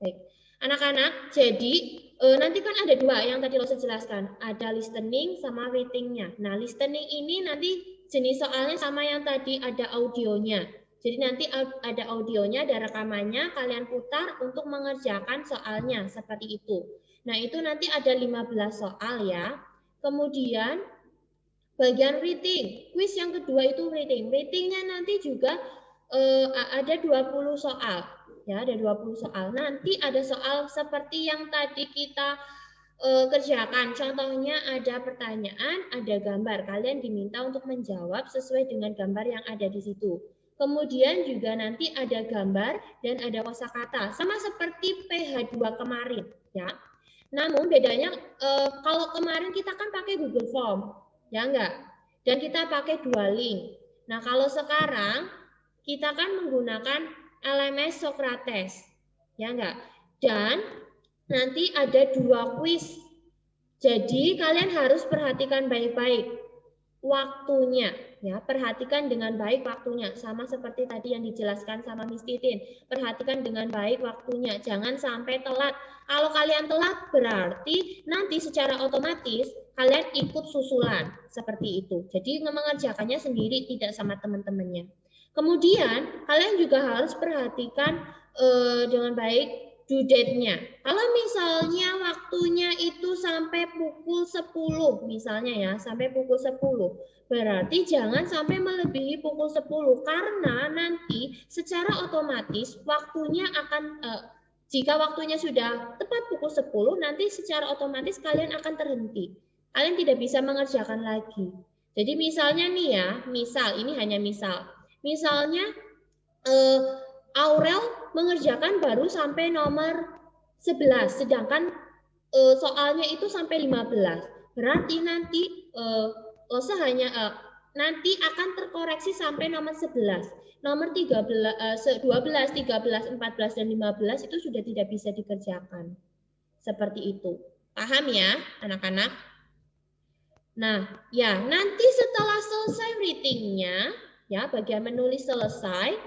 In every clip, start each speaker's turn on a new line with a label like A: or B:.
A: Baik. Anak-anak, jadi nanti kan ada dua yang tadi Rosa jelaskan. Ada listening sama reading-nya. Nah, listening ini nanti jenis soalnya sama yang tadi, ada audionya. Jadi nanti ada audionya, ada rekamannya, kalian putar untuk mengerjakan soalnya, seperti itu. Nah, itu nanti ada 15 soal ya. Kemudian bagian reading, quiz yang kedua itu reading. Readingnya nanti juga ada 20 soal. Ya, ada 20 soal. Nanti ada soal seperti yang tadi kita kerjakan. Contohnya ada pertanyaan, ada gambar. Kalian diminta untuk menjawab sesuai dengan gambar yang ada di situ. Kemudian juga nanti ada gambar dan ada kosakata. Sama seperti PH2 kemarin, ya. Namun bedanya kalau kemarin kita kan pakai Google Form, ya enggak? Dan kita pakai dua link. Nah, kalau sekarang kita kan menggunakan LMS Socrates, ya enggak? Dan nanti ada dua quiz. Jadi kalian harus perhatikan baik-baik waktunya, ya. Perhatikan dengan baik waktunya, sama seperti tadi yang dijelaskan sama Miss Titin. Perhatikan dengan baik waktunya, jangan sampai telat. Kalau kalian telat berarti nanti secara otomatis kalian ikut susulan seperti itu. Jadi mengerjakannya sendiri, tidak sama teman-temannya. Kemudian kalian juga harus perhatikan dengan baik due date-nya. Kalau misalnya waktunya itu sampai pukul 10 misalnya ya, sampai pukul 10. Berarti jangan sampai melebihi pukul 10 karena nanti secara otomatis waktunya akan jika waktunya sudah tepat pukul 10, nanti secara otomatis kalian akan terhenti. Kalian tidak bisa mengerjakan lagi. Jadi misalnya nih ya, misal ini hanya misal. Misalnya Aurel mengerjakan baru sampai nomor 11, sedangkan soalnya itu sampai 15. Berarti nanti Osa hanya nanti akan terkoreksi sampai nomor 11. Nomor 13, 12, 13, 14, dan 15 itu sudah tidak bisa dikerjakan. Seperti itu. Paham ya, anak-anak? Nah, ya, nanti setelah selesai reading-nya, ya, bagian menulis selesai,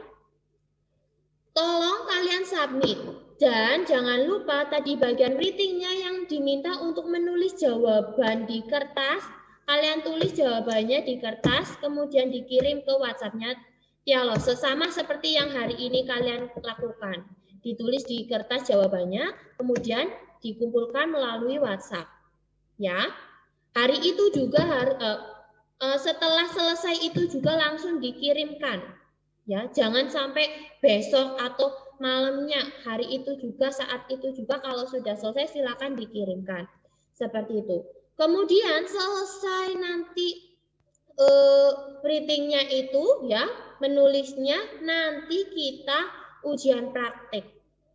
A: tolong kalian submit. Dan jangan lupa tadi bagian reading-nya yang diminta untuk menulis jawaban di kertas. Kalian tulis jawabannya di kertas, kemudian dikirim ke WhatsApp-nya Tialo. Sesama seperti yang hari ini kalian lakukan. Ditulis di kertas jawabannya, kemudian dikumpulkan melalui WhatsApp. Ya, hari itu juga setelah selesai itu juga langsung dikirimkan. Ya, jangan sampai besok atau malamnya, hari itu juga, saat itu juga, kalau sudah selesai silakan dikirimkan. Seperti itu. Kemudian selesai nanti readingnya itu, ya, menulisnya, nanti kita ujian praktik.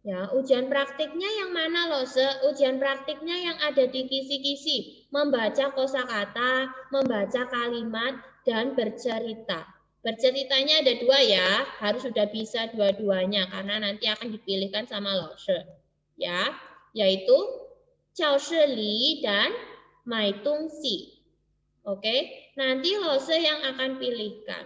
A: Ya, ujian praktiknya yang mana loh? Ujian praktiknya yang ada di kisi-kisi, membaca kosakata, membaca kalimat, dan bercerita. Berceritanya ada dua ya, harus sudah bisa dua-duanya karena nanti akan dipilihkan sama Lose. Ya, yaitu Chao Shi Li dan Mai Tung Si. Oke, nanti Lose yang akan pilihkan.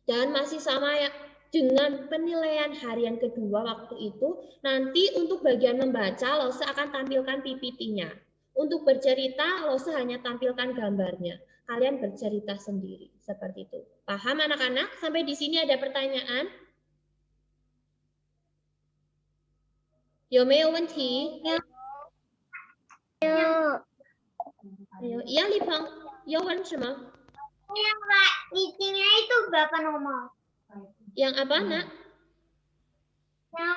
A: Dan masih sama ya dengan penilaian harian kedua waktu itu, nanti untuk bagian membaca Lose akan tampilkan PPT-nya. Untuk bercerita Lose hanya tampilkan gambarnya. Kalian bercerita sendiri seperti itu. Paham anak-anak? Sampai di sini ada pertanyaan? 有没有问题？有。iya Lipang, 要问什么？
B: Yang reading-nya itu berapa nomor?
A: Yang apa, Nak?
B: Yang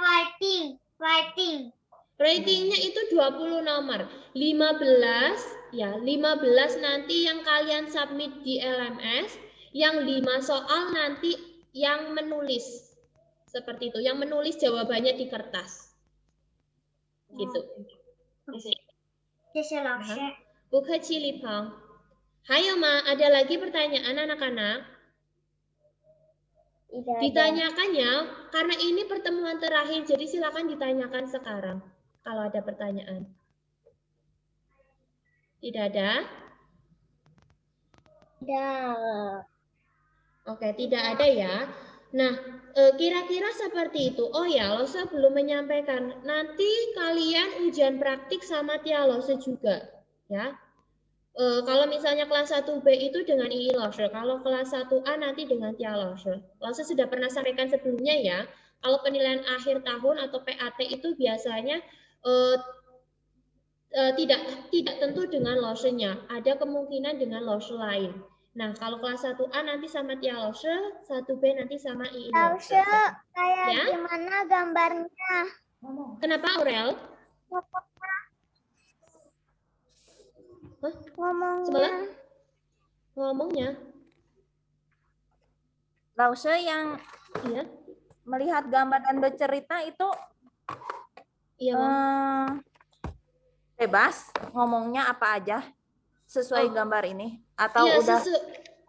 B: writing.
A: Ratingnya itu 20 nomor. 15 ya, 15 nanti yang kalian submit di LMS, yang 5 soal nanti yang menulis. Seperti itu, yang menulis jawabannya di kertas. Gitu. Bukhaci Lipang. Hayo Ma, ada lagi pertanyaan anak-anak? Ditanyakan ya, karena ini pertemuan terakhir, jadi silakan ditanyakan sekarang kalau ada pertanyaan. Tidak ada?
B: Tidak.
A: Oke, tidak ada ya. Nah, kira-kira seperti itu. Oh ya, Lose belum menyampaikan. Nanti kalian ujian praktik sama Tia Lose juga, ya. Kalau misalnya kelas 1B itu dengan II Lose, kalau kelas 1A nanti dengan Tia Lose. Lose sudah pernah sampaikan sebelumnya ya. Kalau penilaian akhir tahun atau PAT itu biasanya tidak tentu dengan Lose-nya. Ada kemungkinan dengan Lose lain. Nah, kalau kelas 1A nanti sama Tia Lose, 1B nanti sama II Lose.
B: Lause, kayak
A: Ya?
B: gimana gambarnya?
A: Kenapa, Aurel?
B: Ngomongnya.
A: Ngomongnya?
C: Lause yang
A: Iya.
C: melihat gambar dan bercerita itu
A: Iya, Mom.
C: bebas ngomongnya apa aja sesuai gambar ini atau
A: Iya,
C: udah
A: iya,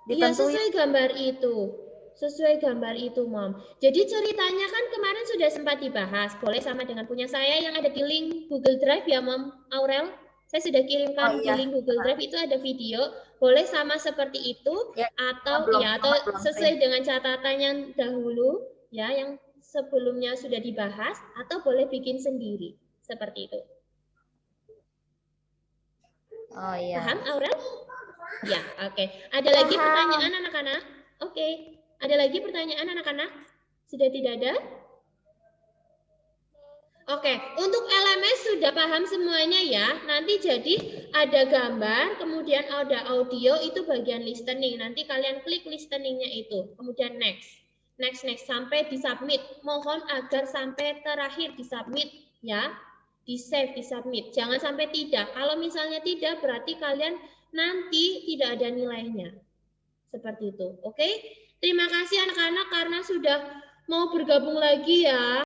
C: ditentuin?
A: sesuai gambar itu. Sesuai gambar itu, Mom. Jadi ceritanya kan kemarin sudah sempat dibahas. Boleh sama dengan punya saya yang ada di link Google Drive ya, Mom. Aurel, saya sudah kirimkan di link Google Drive, itu ada video. Boleh sama seperti itu
C: Ya,
A: atau
C: belum,
A: ya atau
C: belum
A: sesuai dengan catatan yang dahulu ya, yang sebelumnya sudah dibahas, atau boleh bikin sendiri. Seperti itu.
C: Oh iya.
A: Paham, Aurel? Ya, oke. Ada lagi pertanyaan anak-anak? Oke. Ada lagi pertanyaan anak-anak? Sudah tidak ada? Oke, untuk LMS sudah paham semuanya ya. Nanti jadi ada gambar, kemudian ada audio, itu bagian listening. Nanti kalian klik listeningnya itu. Kemudian next. Next, sampai di submit. Mohon agar sampai terakhir di submit ya. Di save, di submit. Jangan sampai tidak. Kalau misalnya tidak, berarti kalian nanti tidak ada nilainya. Seperti itu. Oke? Terima kasih anak-anak karena sudah mau bergabung lagi ya.